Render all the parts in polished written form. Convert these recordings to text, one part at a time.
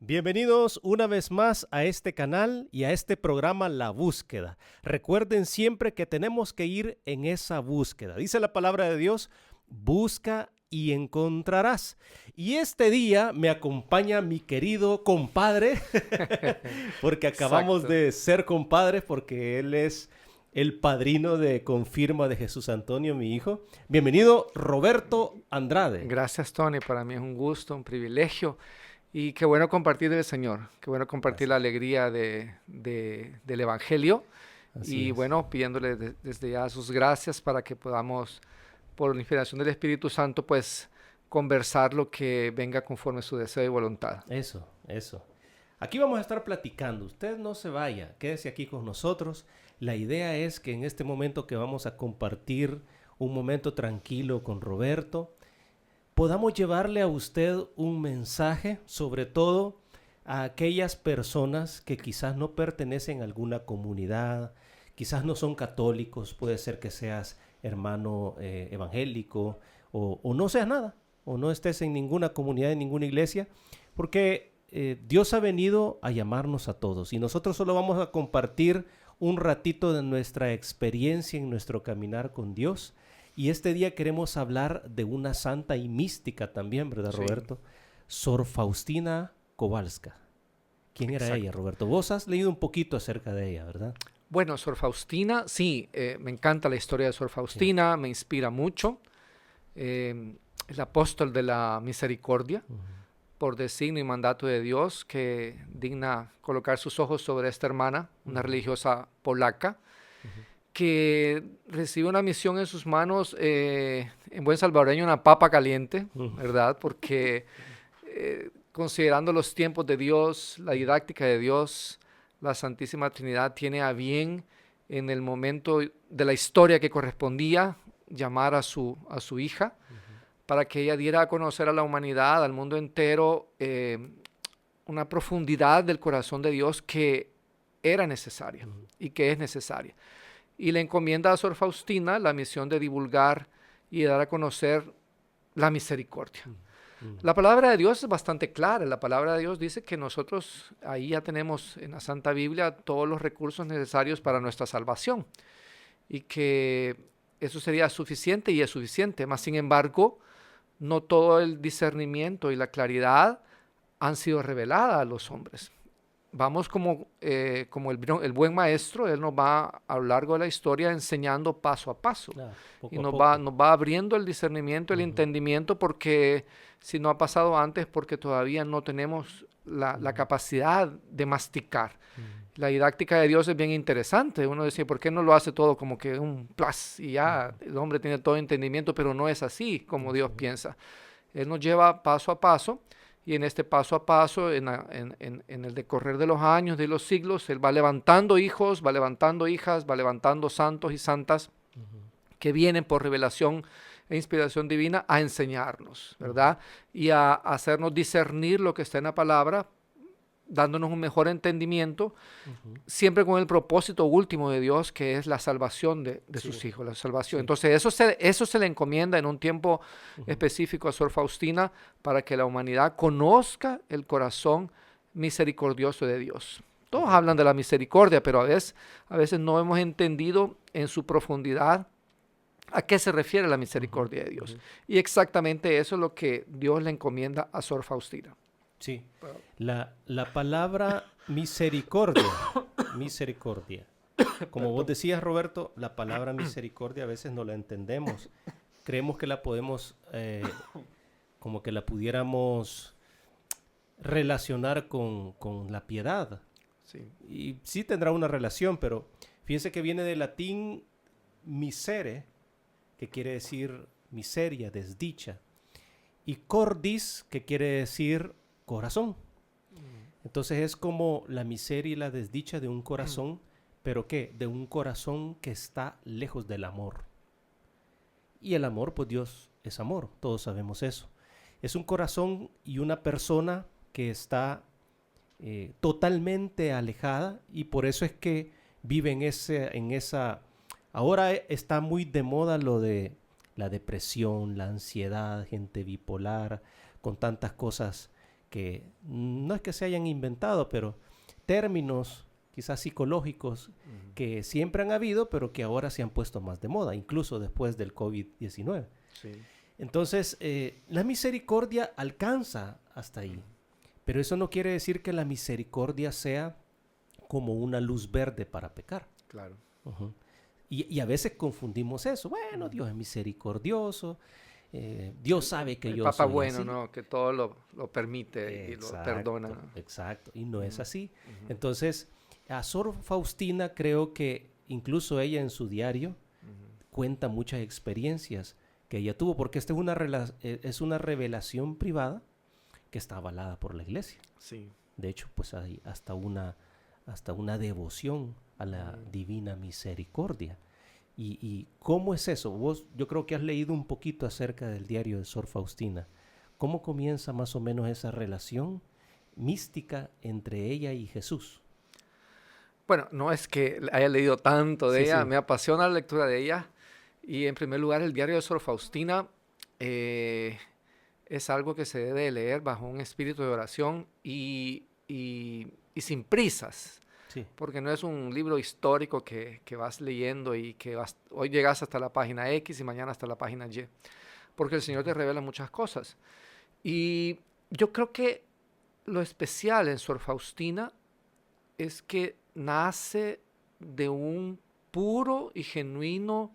Bienvenidos una vez más a este canal y a este programa La Búsqueda. Recuerden siempre que tenemos que ir en esa búsqueda. Dice la palabra de Dios, busca y encontrarás. Y este día me acompaña mi querido compadre, porque acabamos Exacto. de ser compadres, porque él es el padrino de confirma de Jesús Antonio, mi hijo. Bienvenido, Roberto Andrade. Gracias, Tony. Para mí es un gusto, un privilegio. Y qué bueno compartir del Señor. Qué bueno compartir la Gracias. alegría del Evangelio. Así Y es. bueno, pidiéndole desde ya sus gracias para que podamos, por la inspiración del Espíritu Santo, pues conversar lo que venga conforme a su deseo y voluntad. Eso. Aquí vamos a estar platicando. Usted no se vaya, quédese aquí con nosotros. La idea es que en este momento que vamos a compartir un momento tranquilo con Roberto, podamos llevarle a usted un mensaje, sobre todo a aquellas personas que quizás no pertenecen a alguna comunidad, quizás no son católicos, puede ser que seas hermano evangélico o no seas nada, o no estés en ninguna comunidad, en ninguna iglesia, porque Dios ha venido a llamarnos a todos y nosotros solo vamos a compartir un ratito de nuestra experiencia en nuestro caminar con Dios. Y este día queremos hablar de una santa y mística también, ¿verdad, Sí, Roberto? Sor Faustina Kowalska. ¿Quién era ella, exacto. Roberto? Vos has leído un poquito acerca de ella, ¿verdad? Bueno, Sor Faustina, sí, me encanta la historia de Sor Sí. Faustina, me inspira mucho. El apóstol de la misericordia, Ujú. por designio y mandato de Dios, que digna colocar sus ojos sobre esta hermana, una Ujú. religiosa polaca, Ujú. que recibe una misión en sus manos, en buen salvadoreño, una papa caliente, Ujú. ¿verdad? Porque considerando los tiempos de Dios, la didáctica de Dios, la Santísima Trinidad tiene a bien en el momento de la historia que correspondía llamar a su hija para que ella diera a conocer a la humanidad, al mundo entero, una profundidad del corazón de Dios que era necesaria Ujú. y que es necesaria. Y le encomienda a Sor Faustina la misión de divulgar y de dar a conocer la misericordia. Ujú. La palabra de Dios es bastante clara. La palabra de Dios dice que nosotros ahí ya tenemos en la Santa Biblia todos los recursos necesarios para nuestra salvación y que eso sería suficiente y es suficiente. Mas, sin embargo, no todo el discernimiento y la claridad han sido reveladas a los hombres. Vamos como el buen maestro, él nos va a lo largo de la historia enseñando paso a paso Claro, y poco a poco. nos va abriendo el discernimiento, el Ujú. entendimiento, porque si no ha pasado antes, porque todavía no tenemos la Ujú. capacidad de masticar. Ujú. La didáctica de Dios es bien interesante. Uno decía, ¿por qué no lo hace todo como que un plus y ya Ujú. el hombre tiene todo entendimiento? Pero no es así como Así Dios es. piensa. Él nos lleva paso a paso y en este paso a paso, en el decorrer de los años, de los siglos, Él va levantando hijos, va levantando hijas, va levantando santos y santas Ujú. que vienen por revelación e inspiración divina a enseñarnos, Ujú. ¿verdad? Y a hacernos discernir lo que está en la palabra, dándonos un mejor entendimiento, Ujú. siempre con el propósito último de Dios, que es la salvación de Sí, sus hijos, la salvación. sí. Entonces, eso se le encomienda en un tiempo Ujú. específico a Sor Faustina para que la humanidad conozca el corazón misericordioso de Dios. Todos Correcto. hablan de la misericordia, pero a veces no hemos entendido en su profundidad a qué se refiere la Ujú. misericordia de Dios. Ujú. Y exactamente eso es lo que Dios le encomienda a Sor Faustina. Sí. La palabra misericordia. Como vos Perdón. decías, Roberto, la palabra misericordia a veces no la entendemos. Creemos que la podemos, como que la pudiéramos relacionar con la piedad. Sí. Y sí tendrá una relación, pero fíjense que viene del latín misere, que quiere decir miseria, desdicha, y cordis, que quiere decir corazón. Entonces es como la miseria y la desdicha de un corazón, pero ¿qué? De un corazón que está lejos del amor. Y el amor, pues Dios es amor, todos sabemos eso. Es un corazón y una persona que está totalmente alejada y por eso es que vive en esa... Ahora está muy de moda lo de la depresión, la ansiedad, gente bipolar, con tantas cosas que no es que se hayan inventado, pero términos quizás psicológicos que siempre han habido, pero que ahora se han puesto más de moda, incluso después del COVID-19. Sí. Entonces, la misericordia alcanza hasta ahí, pero eso no quiere decir que la misericordia sea como una luz verde para pecar. Claro. Y a veces confundimos eso. Bueno, Dios es misericordioso, Dios sabe que el yo Papa soy bueno, así. ¿no? Que todo lo permite y lo perdona, ¿no? Exacto, y no es así. Entonces, a Sor Faustina creo que incluso ella en su diario cuenta muchas experiencias que ella tuvo, porque esta es una revelación privada que está avalada por la Iglesia. Sí. De hecho, pues hay hasta una devoción a la divina misericordia. ¿Y cómo es eso? Vos, yo creo que has leído un poquito acerca del diario de Sor Faustina. ¿Cómo comienza más o menos esa relación mística entre ella y Jesús? Bueno, no es que haya leído tanto de ella, Sí. me apasiona la lectura de ella. Y en primer lugar, el diario de Sor Faustina es algo que se debe leer bajo un espíritu de oración y sin prisas. Sí. Porque no es un libro histórico que vas leyendo y que hoy llegas hasta la página X y mañana hasta la página Y. Porque el Señor te revela muchas cosas. Y yo creo que lo especial en Sor Faustina es que nace de un puro y genuino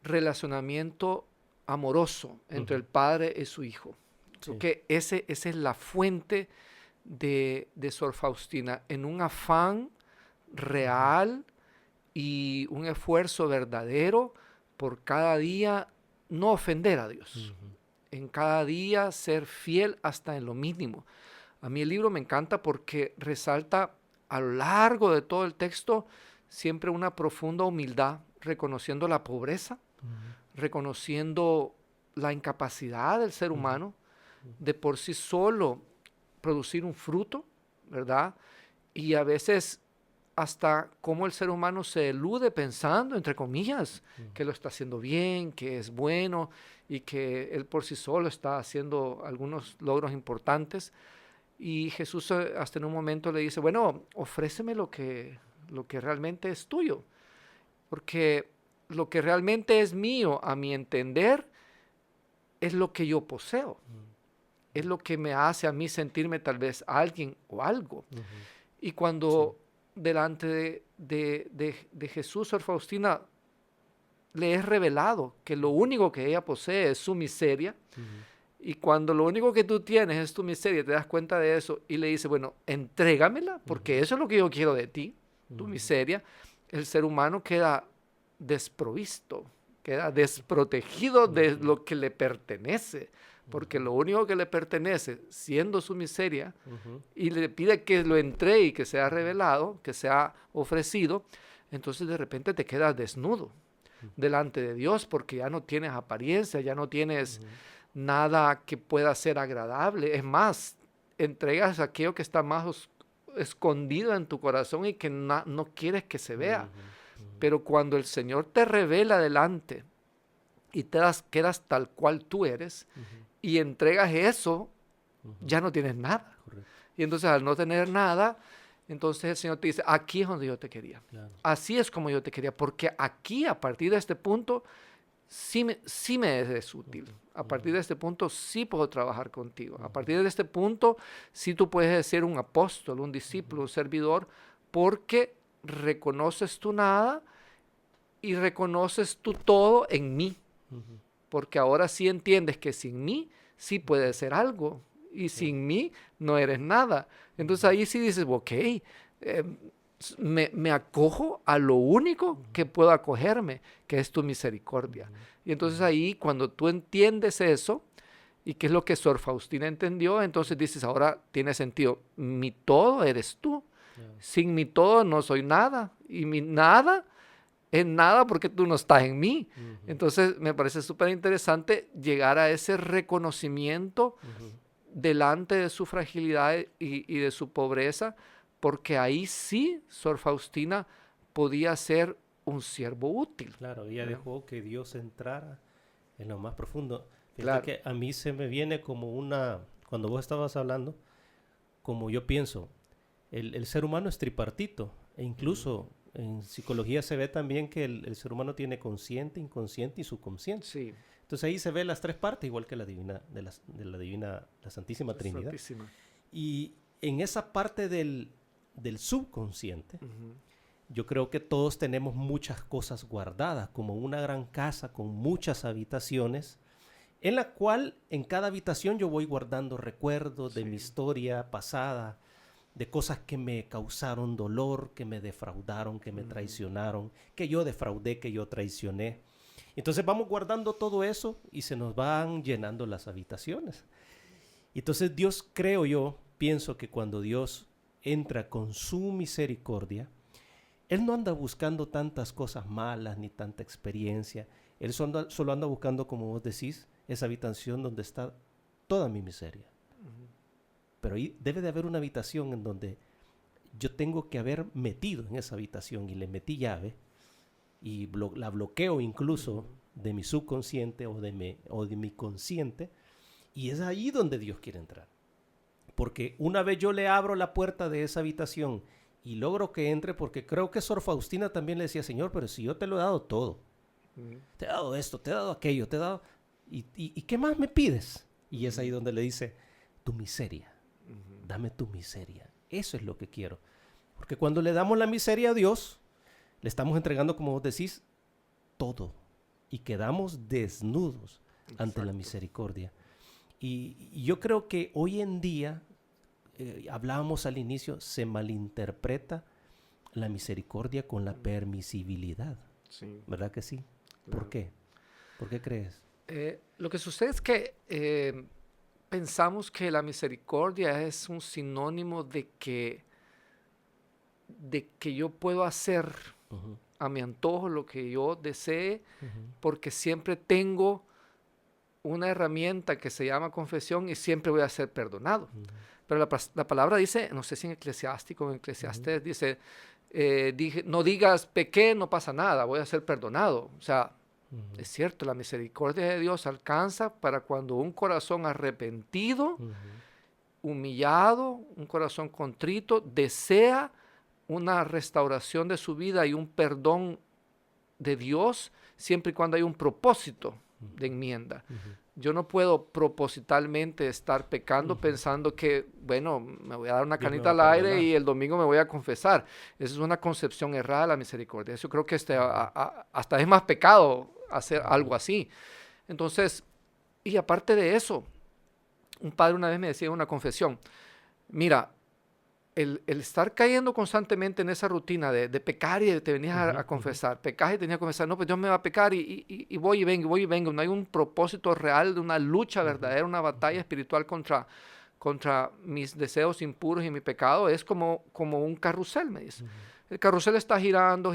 relacionamiento amoroso entre el padre y su hijo. Creo que esa es la fuente de Sor Faustina, en un afán real y un esfuerzo verdadero por cada día no ofender a Dios, en cada día ser fiel hasta en lo mínimo. A mí el libro me encanta porque resalta a lo largo de todo el texto siempre una profunda humildad, reconociendo la pobreza, reconociendo la incapacidad del ser humano de por sí solo producir un fruto, ¿verdad? Y a veces hasta cómo el ser humano se elude pensando, entre comillas, que lo está haciendo bien, que es bueno y que él por sí solo está haciendo algunos logros importantes. Y Jesús hasta en un momento le dice, bueno, ofréceme lo que realmente es tuyo, porque lo que realmente es mío, a mi entender, es lo que yo poseo. Es lo que me hace a mí sentirme tal vez alguien o algo. Y cuando delante de Jesús, Sor Faustina, le es revelado que lo único que ella posee es su miseria, y cuando lo único que tú tienes es tu miseria, te das cuenta de eso y le dice, bueno, entrégamela, porque eso es lo que yo quiero de ti, tu miseria, el ser humano queda desprovisto, queda desprotegido de lo que le pertenece, porque lo único que le pertenece, siendo su miseria, y le pide que lo entregue y que sea revelado, que sea ofrecido, entonces de repente te quedas desnudo delante de Dios, porque ya no tienes apariencia, ya no tienes nada que pueda ser agradable. Es más, entregas aquello que está más escondido en tu corazón y que no quieres que se vea. Pero cuando el Señor te revela delante y quedas tal cual tú eres y entregas eso, ya no tienes nada. Correcto. Y entonces al no tener nada, entonces el Señor te dice, aquí es donde yo te quería. Claro. Así es como yo te quería, porque aquí, a partir de este punto, sí me es útil. A partir de este punto sí puedo trabajar contigo. A partir de este punto sí tú puedes ser un apóstol, un discípulo, un servidor, porque reconoces tu nada y reconoces tu todo en mí. Porque ahora sí entiendes que sin mí sí puedes ser algo y sin mí no eres nada. Entonces ahí sí dices, ok, me acojo a lo único que puedo acogerme, que es tu misericordia. Y entonces ahí cuando tú entiendes eso, y qué es lo que Sor Faustina entendió, entonces dices, ahora tiene sentido, mi todo eres tú. Sin mi todo no soy nada, y mi nada es nada porque tú no estás en mí. Entonces me parece súper interesante llegar a ese reconocimiento delante de su fragilidad y de su pobreza, porque ahí sí Sor Faustina podía ser un siervo útil. Claro, ella dejó que Dios entrara en lo más profundo. Fíjate Claro. que a mí se me viene como cuando vos estabas hablando, como yo pienso, el ser humano es tripartito, e incluso en psicología se ve también que el ser humano tiene consciente, inconsciente y subconsciente. Sí. Entonces ahí se ve las tres partes, igual que la Santísima Trinidad. Santísima. Y en esa parte del subconsciente, Ujú. yo creo que todos tenemos muchas cosas guardadas, como una gran casa con muchas habitaciones, en la cual en cada habitación yo voy guardando recuerdos de mi historia pasada, de cosas que me causaron dolor, que me defraudaron, que me traicionaron, que yo defraudé, que yo traicioné. Entonces vamos guardando todo eso y se nos van llenando las habitaciones. Entonces Dios, creo yo, pienso que cuando Dios entra con su misericordia, Él no anda buscando tantas cosas malas ni tanta experiencia. Él solo anda buscando, como vos decís, esa habitación donde está toda mi miseria. Pero ahí debe de haber una habitación en donde yo tengo que haber metido en esa habitación y le metí llave y la bloqueo incluso de mi subconsciente o de mi consciente, y es ahí donde Dios quiere entrar. Porque una vez yo le abro la puerta de esa habitación y logro que entre, porque creo que Sor Faustina también le decía, Señor, pero si yo te lo he dado todo, te he dado esto, te he dado aquello, te he dado... ¿Y qué más me pides? Y es ahí donde le dice, tu miseria. Dame tu miseria. Eso es lo que quiero. Porque cuando le damos la miseria a Dios, le estamos entregando, como vos decís, todo. Y quedamos desnudos ante la misericordia. Y yo creo que hoy en día, hablábamos al inicio, se malinterpreta la misericordia con la permisibilidad. Sí. ¿Verdad que sí? Claro. ¿Por qué? ¿Por qué crees? Lo que sucede es que pensamos que la misericordia es un sinónimo de que yo puedo hacer a mi antojo lo que yo desee, porque siempre tengo una herramienta que se llama confesión y siempre voy a ser perdonado. Pero la palabra dice, no sé si en Eclesiástico o en Eclesiastés, dice, no digas pequé, no pasa nada, voy a ser perdonado. O sea, es cierto, la misericordia de Dios alcanza para cuando un corazón arrepentido, humillado, un corazón contrito, desea una restauración de su vida y un perdón de Dios, siempre y cuando hay un propósito de enmienda. Yo no puedo propositalmente estar pecando pensando que, bueno, me voy a dar una canita al aire y el domingo me voy a confesar. Esa es una concepción errada de la misericordia. Yo creo que hasta es más pecado hacer algo así. Entonces, y aparte de eso, un padre una vez me decía en una confesión, mira, el estar cayendo constantemente en esa rutina de pecar y te venías a confesar, pecas y tenías que confesar, no, pues Dios me va a pecar y voy y vengo, no hay un propósito real de una lucha verdadera, una batalla espiritual contra mis deseos impuros y mi pecado, es como un carrusel, me dice. El carrusel está girando,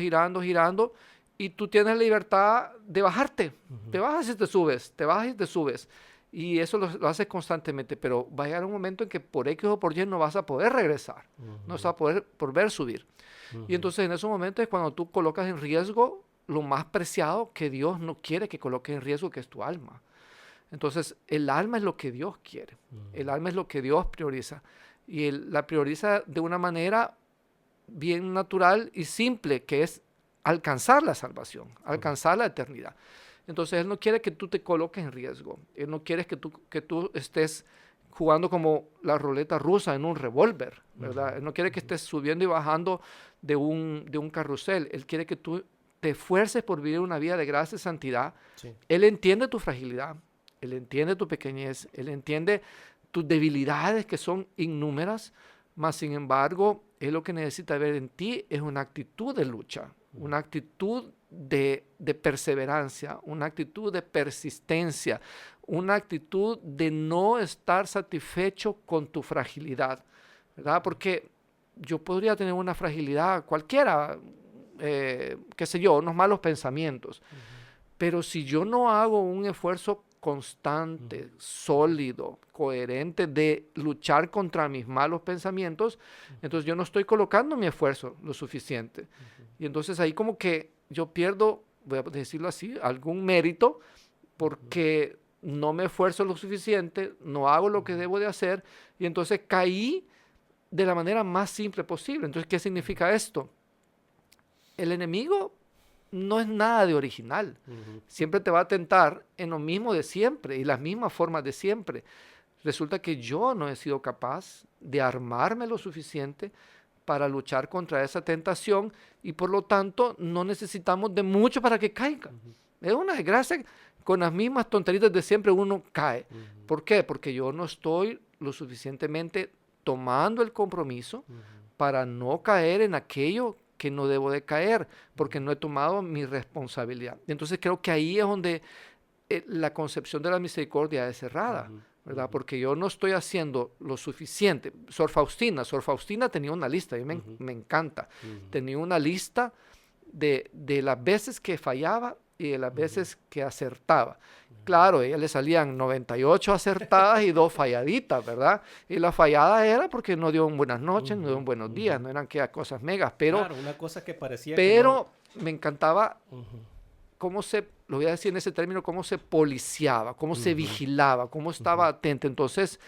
y tú tienes la libertad de bajarte, te bajas y te subes, te bajas y te subes. Y eso lo haces constantemente, pero va a llegar un momento en que por X o por Y no vas a poder regresar, no vas a poder volver a subir. Y entonces en esos momentos es cuando tú colocas en riesgo lo más preciado que Dios no quiere que coloques en riesgo, que es tu alma. Entonces el alma es lo que Dios quiere, el alma es lo que Dios prioriza. Y Él la prioriza de una manera bien natural y simple, que es alcanzar la salvación, alcanzar la eternidad. Entonces Él no quiere que tú te coloques en riesgo. Él no quiere que tú estés jugando como la ruleta rusa en un revólver, ¿verdad? Él no quiere que estés subiendo y bajando de un carrusel. Él quiere que tú te esfuerces por vivir una vida de gracia y santidad. Sí. Él entiende tu fragilidad, Él entiende tu pequeñez, Él entiende tus debilidades que son innúmeras, mas sin embargo, Él lo que necesita ver en ti es una actitud de lucha, una actitud de perseverancia, una actitud de persistencia, una actitud de no estar satisfecho con tu fragilidad, ¿verdad? Porque yo podría tener una fragilidad cualquiera, qué sé yo, unos malos pensamientos, pero si yo no hago un esfuerzo constante, sólido, coherente de luchar contra mis malos pensamientos, entonces yo no estoy colocando mi esfuerzo lo suficiente. Y entonces ahí como que yo pierdo, voy a decirlo así, algún mérito, porque no me esfuerzo lo suficiente, no hago lo que debo de hacer, y entonces caí de la manera más simple posible. Entonces, ¿qué significa esto? El enemigo no es nada de original. Siempre te va a tentar en lo mismo de siempre y las mismas formas de siempre. Resulta que yo no he sido capaz de armarme lo suficiente para luchar contra esa tentación y por lo tanto no necesitamos de mucho para que caiga. Es una desgracia. Con las mismas tonteritas de siempre uno cae. ¿Por qué? Porque yo no estoy lo suficientemente tomando el compromiso para no caer en aquello que no debo de caer, porque no he tomado mi responsabilidad. Entonces creo que ahí es donde la concepción de la misericordia es errada, ¿verdad? Porque yo no estoy haciendo lo suficiente. Sor Faustina tenía una lista, a mí me encanta. Tenía una lista de las veces que fallaba y de las veces que acertaba. Claro, a ella le salían 98 acertadas y 2 falladitas, ¿verdad? Y la fallada era porque no dio un buenas noches, no dio un buenos días, no eran aquellas cosas megas, pero... Claro, una cosa que parecía pero que no... me encantaba cómo se, lo voy a decir en ese término, cómo se policiaba, cómo se vigilaba, cómo estaba atento. Entonces,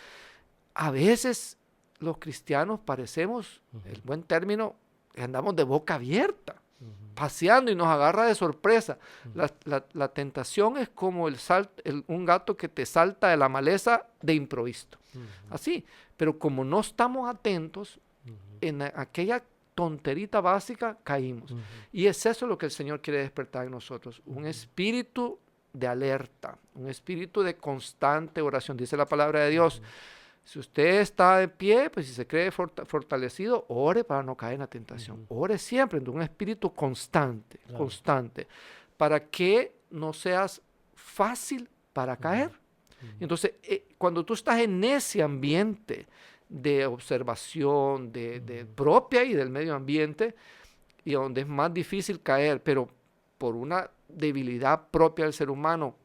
a veces los cristianos parecemos, el buen término, andamos de boca abierta, paseando y nos agarra de sorpresa. La tentación es como un gato que te salta de la maleza de improviso. Así, pero como no estamos atentos, en aquella tonterita básica caímos. Y es eso lo que el Señor quiere despertar en nosotros, un espíritu de alerta, un espíritu de constante oración. Dice la palabra de Dios, si usted está de pie, pues si se cree fortalecido, ore para no caer en la tentación. Ore siempre, en un espíritu constante, constante, para que no seas fácil para caer. Entonces, cuando tú estás en ese ambiente de observación, de propia y del medio ambiente, y donde es más difícil caer, pero por una debilidad propia del ser humano,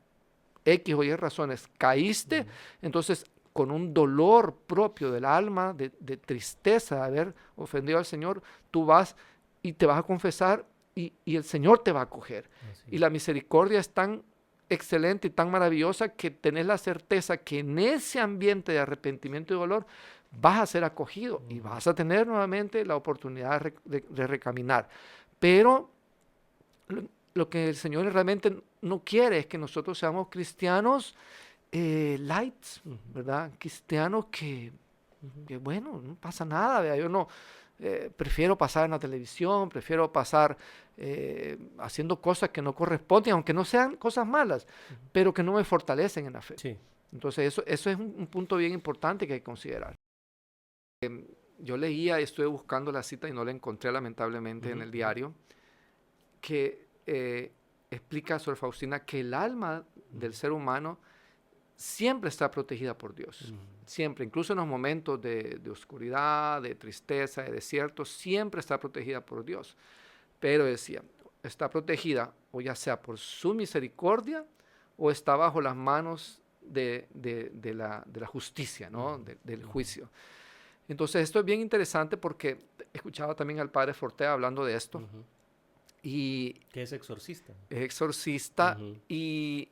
X o Y razones, caíste, entonces con un dolor propio del alma, de tristeza de haber ofendido al Señor, tú vas y te vas a confesar y el Señor te va a acoger. Y la misericordia es tan excelente y tan maravillosa que tenés la certeza que en ese ambiente de arrepentimiento y dolor vas a ser acogido y vas a tener nuevamente la oportunidad de recaminar. Pero lo que el Señor realmente no quiere es que nosotros seamos cristianos lights, ¿verdad? Cristianos que bueno, no pasa nada, ¿verdad? Yo no prefiero pasar en la televisión, prefiero pasar haciendo cosas que no corresponden, aunque no sean cosas malas, pero que no me fortalecen en la fe. Sí. Entonces eso es un punto bien importante que hay que considerar. Yo leía y estuve buscando la cita y no la encontré lamentablemente en el diario, que explica a Sor Faustina que el alma del ser humano siempre está protegida por Dios, siempre, incluso en los momentos de oscuridad, de tristeza, de desierto, siempre está protegida por Dios. Pero decía, está protegida o ya sea por su misericordia o está bajo las manos de la justicia, ¿no? Del juicio. Entonces esto es bien interesante porque escuchaba también al padre Fortea hablando de esto. Y que es exorcista. Es exorcista y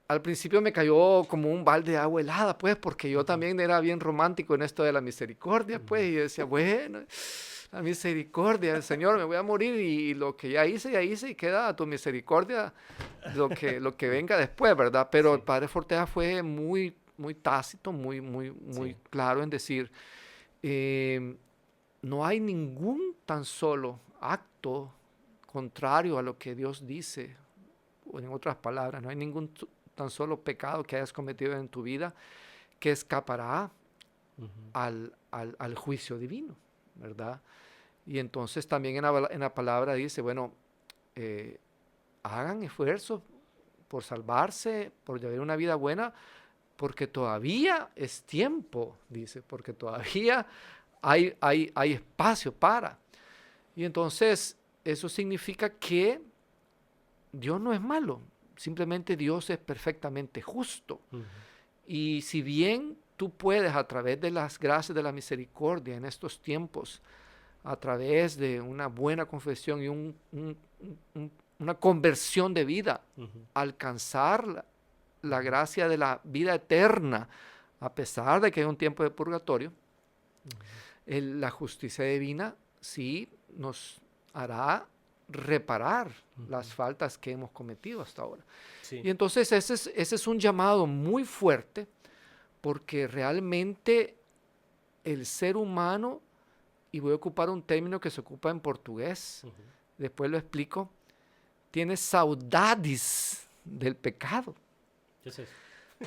al principio me cayó como un balde de agua helada, pues, porque yo también era bien romántico en esto de la misericordia, pues, y yo decía, bueno, la misericordia, el Señor, me voy a morir y lo que ya hice y queda a tu misericordia lo que venga después, ¿verdad? Pero el padre Fortea fue muy, muy tácito, muy claro en decir, no hay ningún tan solo acto contrario a lo que Dios dice, o en otras palabras, no hay ningún tan solo pecado que hayas cometido en tu vida que escapará al juicio divino, ¿verdad? Y entonces también en la palabra dice, bueno, hagan esfuerzos por salvarse, por llevar una vida buena, porque todavía es tiempo, dice, porque todavía hay espacio para. Y entonces eso significa que Dios no es malo, simplemente Dios es perfectamente justo. Y si bien tú puedes a través de las gracias de la misericordia en estos tiempos, a través de una buena confesión y una conversión de vida, alcanzar la gracia de la vida eterna, a pesar de que hay un tiempo de purgatorio, la justicia divina sí nos hará reparar las faltas que hemos cometido hasta ahora. Sí. Y entonces ese es un llamado muy fuerte, porque realmente el ser humano, y voy a ocupar un término que se ocupa en portugués, después lo explico, tiene saudades del pecado. ¿Qué es eso?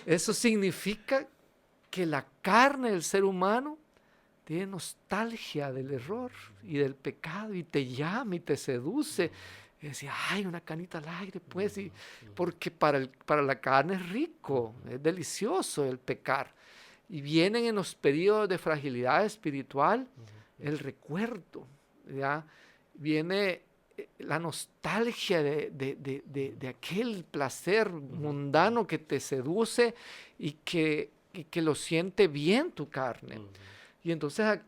Eso significa que la carne del ser humano tiene nostalgia del error y del pecado, y te llama y te seduce. Y decía, ay, una canita al aire, pues, porque para la carne es rico, es delicioso el pecar. Y vienen en los periodos de fragilidad espiritual el recuerdo, ¿ya? Viene la nostalgia de aquel placer mundano que te seduce y que lo siente bien tu carne. Y entonces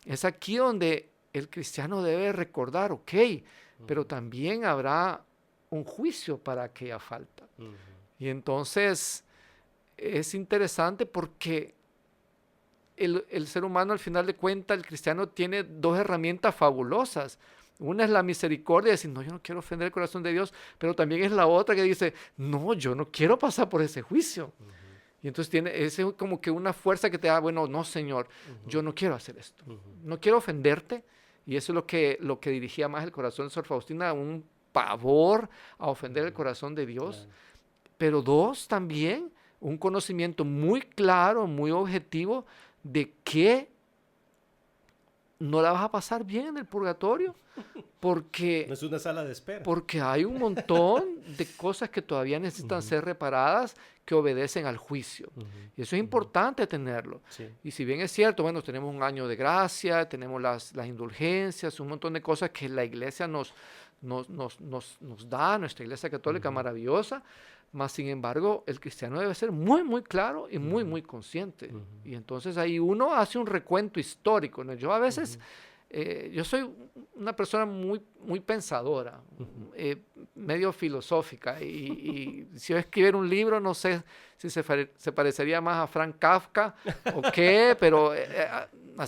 es aquí donde el cristiano debe recordar, ok, pero también habrá un juicio para aquella falta. Y entonces es interesante porque el ser humano, al final de cuentas, el cristiano tiene dos herramientas fabulosas. Una es la misericordia, decir, no, yo no quiero ofender el corazón de Dios, pero también es la otra que dice, no, yo no quiero pasar por ese juicio. Y entonces es como que una fuerza que te da, bueno, no, Señor, yo no quiero hacer esto. No quiero ofenderte. Y eso es lo que dirigía más el corazón de Sor Faustina, un pavor a ofender el corazón de Dios. Claro. Pero dos, también un conocimiento muy claro, muy objetivo de que no la vas a pasar bien en el purgatorio, porque no es una sala de espera. Porque hay un montón de cosas que todavía necesitan ser reparadas, que obedecen al juicio. Y eso es importante tenerlo. Sí. Y si bien es cierto, bueno, tenemos un año de gracia, tenemos las indulgencias, un montón de cosas que la iglesia nos da, nuestra iglesia católica maravillosa, mas sin embargo el cristiano debe ser muy, muy claro y muy, muy consciente. Y entonces ahí uno hace un recuento histórico, ¿no? Yo a veces... yo soy una persona muy, muy pensadora, medio filosófica, y si yo escribiera un libro, no sé si se parecería más a Frank Kafka o qué, pero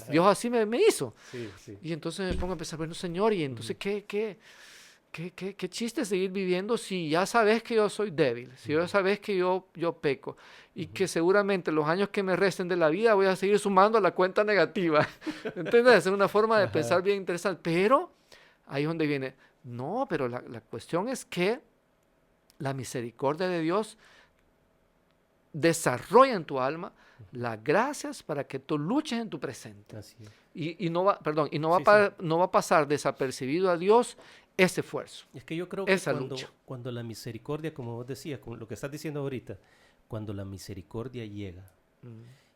Dios así me hizo. Sí, sí. Y entonces me pongo a pensar, bueno, Señor, y entonces ¿qué chiste seguir viviendo si ya sabes que yo soy débil, si ya sabes que yo peco, y que seguramente los años que me resten de la vida voy a seguir sumando a la cuenta negativa? ¿Entiendes? Es una forma de pensar bien interesante. Pero ahí es donde viene, no, pero la cuestión es que la misericordia de Dios desarrolla en tu alma las gracias para que tú luches en tu presente. Así es. Y no va a pasar desapercibido a Dios ese esfuerzo. Es que yo creo que cuando la misericordia, como vos decías, como lo que estás diciendo ahorita, cuando la misericordia llega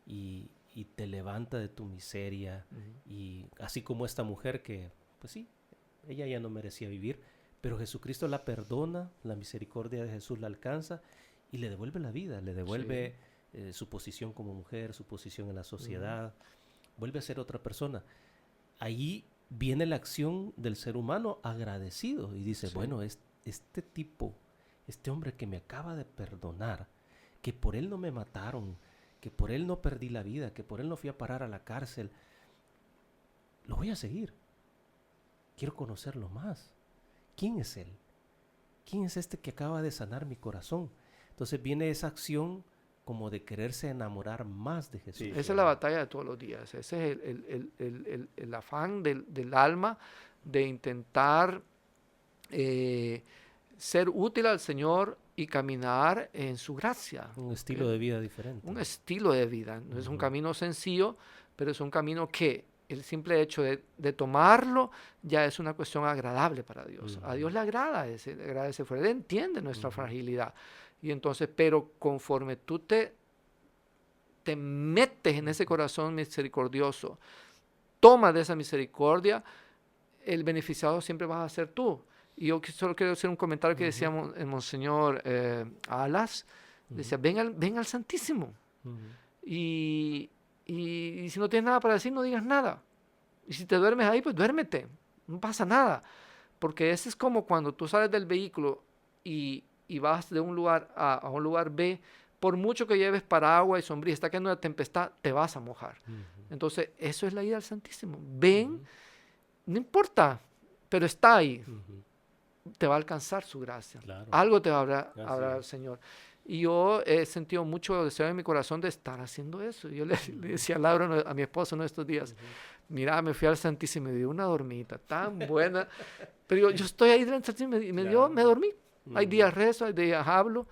y te levanta de tu miseria, y así como esta mujer que, pues sí, ella ya no merecía vivir, pero Jesucristo la perdona, la misericordia de Jesús la alcanza y le devuelve la vida, le devuelve su posición como mujer, su posición en la sociedad, vuelve a ser otra persona. Ahí viene la acción del ser humano agradecido y dice, bueno, este tipo, este hombre que me acaba de perdonar, que por él no me mataron, que por él no perdí la vida, que por él no fui a parar a la cárcel, lo voy a seguir. Quiero conocerlo más. ¿Quién es él? ¿Quién es este que acaba de sanar mi corazón? Entonces viene esa acción como de quererse enamorar más de Jesús. Sí, esa es la batalla de todos los días. Ese es el afán del alma de intentar ser útil al Señor y caminar en su gracia. Un estilo de vida diferente. Un estilo de vida. No es un camino sencillo, pero es un camino que el simple hecho de tomarlo ya es una cuestión agradable para Dios. A Dios le agrada ese fuego. Él entiende nuestra fragilidad. Y entonces, pero conforme tú te metes en ese corazón misericordioso, tomas de esa misericordia, el beneficiado siempre vas a ser tú. Y yo solo quiero hacer un comentario que decía el Monseñor Alas. Decía, ven al Santísimo. Y si no tienes nada para decir, no digas nada. Y si te duermes ahí, pues duérmete. No pasa nada. Porque ese es como cuando tú sales del vehículo y vas de un lugar A a un lugar B, por mucho que lleves paraguas y sombrilla, está cayendo una tempestad, te vas a mojar. Entonces, eso es la ida al Santísimo. Ven, no importa, pero está ahí. Te va a alcanzar su gracia. Claro. Algo te va a hablar el Señor. Y yo he sentido mucho deseo en mi corazón de estar haciendo eso. Yo le decía a Laura, a mi esposo, en estos días, mira, me fui al Santísimo y me dio una dormita tan buena. Pero yo estoy ahí delante del Santísimo y me dormí. Hay días rezo, hay días hablo,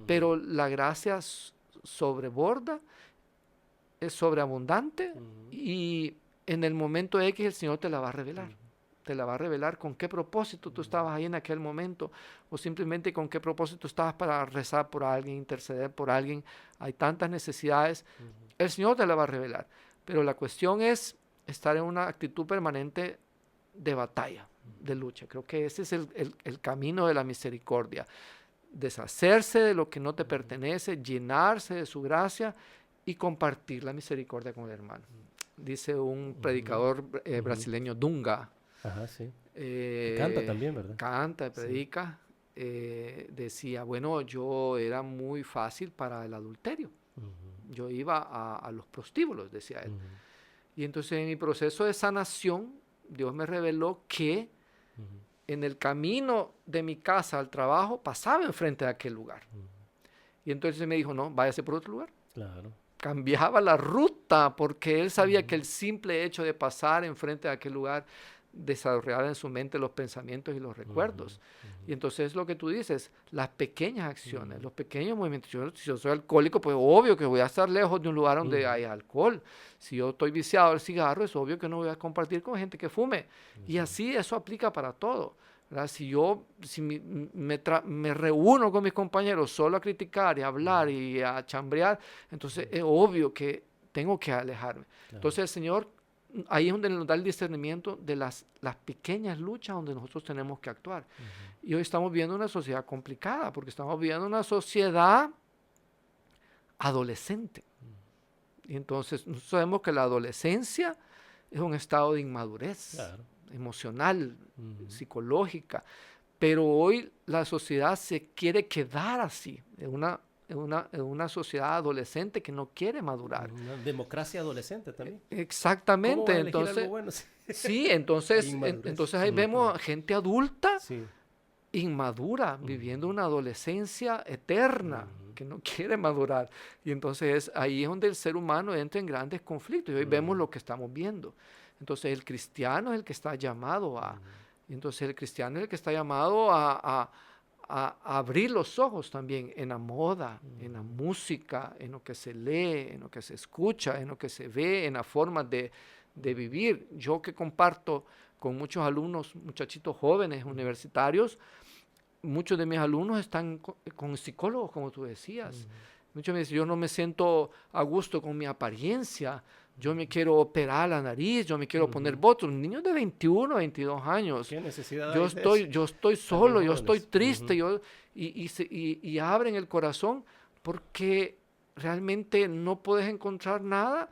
pero la gracia sobreborda, es sobreabundante y en el momento X el Señor te la va a revelar. Te la va a revelar con qué propósito tú estabas ahí en aquel momento o simplemente con qué propósito estabas para rezar por alguien, interceder por alguien. Hay tantas necesidades. El Señor te la va a revelar. Pero la cuestión es estar en una actitud permanente de batalla, de lucha. Creo que ese es el camino de la misericordia. Deshacerse de lo que no te pertenece, llenarse de su gracia y compartir la misericordia con el hermano. Dice un predicador brasileño, Dunga. Ajá, sí. Canta también, ¿verdad? Canta, predica. Sí. Decía, bueno, yo era muy fácil para el adulterio. Yo iba a los prostíbulos, decía él. Y entonces en mi proceso de sanación, Dios me reveló que en el camino de mi casa al trabajo pasaba enfrente de aquel lugar. Y entonces me dijo, no, váyase por otro lugar. Claro. Cambiaba la ruta porque él sabía que el simple hecho de pasar enfrente de aquel lugar desarrollaba en su mente los pensamientos y los recuerdos. Y entonces lo que tú dices, las pequeñas acciones, los pequeños movimientos. Si yo soy alcohólico, pues obvio que voy a estar lejos de un lugar donde hay alcohol. Si yo estoy viciado al cigarro, es obvio que no voy a compartir con gente que fume. Y así eso aplica para todo, ¿verdad? Si me reúno con mis compañeros solo a criticar y a hablar y a chambrear, entonces es obvio que tengo que alejarme. Claro. Entonces el Señor, ahí es donde nos da el discernimiento de las pequeñas luchas donde nosotros tenemos que actuar. Y hoy estamos viendo una sociedad complicada, porque estamos viendo una sociedad adolescente. Y entonces nosotros sabemos que la adolescencia es un estado de inmadurez. Claro. Emocional, psicológica, pero hoy la sociedad se quiere quedar así, en una sociedad adolescente que no quiere madurar. Una democracia adolescente también. Exactamente. ¿Cómo va a elegir algo bueno? Sí, entonces ahí vemos gente adulta, inmadura, viviendo una adolescencia eterna, que no quiere madurar. Y entonces ahí es donde el ser humano entra en grandes conflictos. Y hoy vemos lo que estamos viendo. Entonces el cristiano es el que está llamado a abrir los ojos también en la moda, en la música, en lo que se lee, en lo que se escucha, en lo que se ve, en la forma de vivir. Yo que comparto con muchos alumnos, muchachitos jóvenes, universitarios, muchos de mis alumnos están con psicólogos, como tú decías. Muchos me dicen, yo no me siento a gusto con mi apariencia, yo me quiero operar la nariz, yo me quiero poner botox. Niños de 21, 22 años. ¿Qué necesidad yo estoy solo, yo estoy triste, y abren el corazón porque realmente no puedes encontrar nada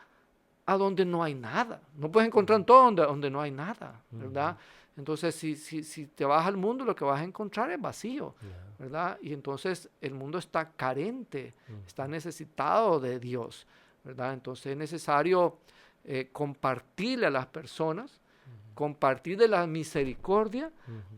a donde no hay nada. No puedes encontrar todo donde no hay nada, ¿verdad? Entonces, si te vas al mundo, lo que vas a encontrar es vacío, ¿verdad? Y entonces el mundo está carente, está necesitado de Dios, ¿verdad? Entonces es necesario compartirle a las personas, compartir de la misericordia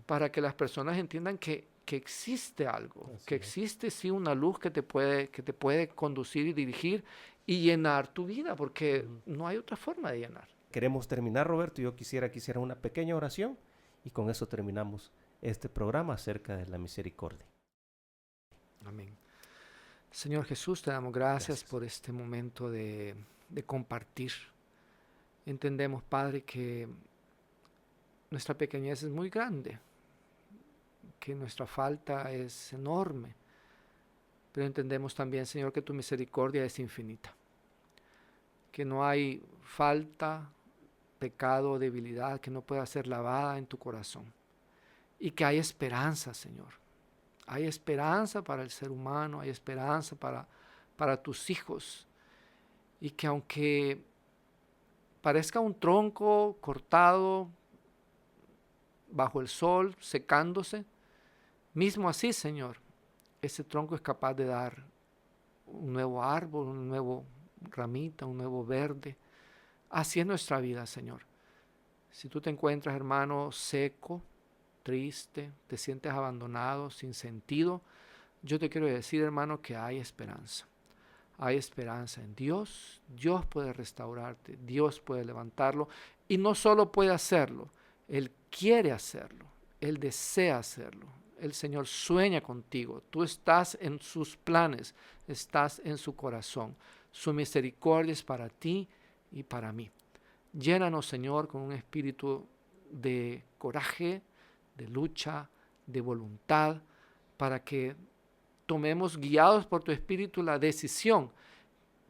para que las personas entiendan que existe algo, que existe sí una luz que te puede conducir y dirigir y llenar tu vida, porque no hay otra forma de llenar. Queremos terminar, Roberto. Yo quisiera una pequeña oración y con eso terminamos este programa acerca de la misericordia. Amén. Señor Jesús, te damos gracias por este momento de compartir. Entendemos, Padre, que nuestra pequeñez es muy grande, que nuestra falta es enorme, pero entendemos también, Señor, que tu misericordia es infinita, que no hay falta, pecado o debilidad que no pueda ser lavada en tu corazón, y que hay esperanza, Señor. Hay esperanza para el ser humano, hay esperanza para tus hijos, y que aunque parezca un tronco cortado bajo el sol, secándose, mismo así, Señor, ese tronco es capaz de dar un nuevo árbol, un nuevo ramita, un nuevo verde. Así es nuestra vida, Señor. Si tú te encuentras, hermano, seco, triste, te sientes abandonado, sin sentido, yo te quiero decir, hermano, que hay esperanza. Hay esperanza en Dios. Dios puede restaurarte, Dios puede levantarlo, y no solo puede hacerlo, Él quiere hacerlo, Él desea hacerlo. El Señor sueña contigo, tú estás en sus planes, estás en su corazón. Su misericordia es para ti y para mí. Llénanos, Señor, con un espíritu de coraje, de lucha, de voluntad, para que tomemos, guiados por tu espíritu, la decisión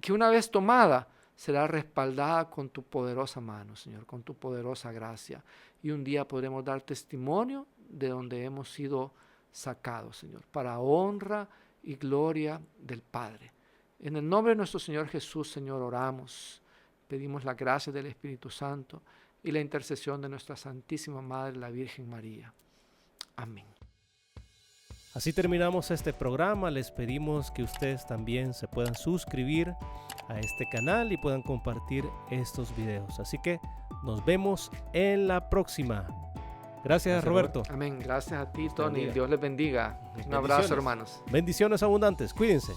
que una vez tomada será respaldada con tu poderosa mano, Señor, con tu poderosa gracia. Y un día podremos dar testimonio de donde hemos sido sacados, Señor, para honra y gloria del Padre. En el nombre de nuestro Señor Jesús, Señor, oramos. Pedimos la gracia del Espíritu Santo y la intercesión de nuestra Santísima Madre, la Virgen María. Amén. Así terminamos este programa. Les pedimos que ustedes también se puedan suscribir a este canal y puedan compartir estos videos. Así que nos vemos en la próxima. Gracias, Roberto. Amén. Gracias a ti, Tony. Dios les bendiga. Un abrazo, hermanos. Bendiciones abundantes. Cuídense.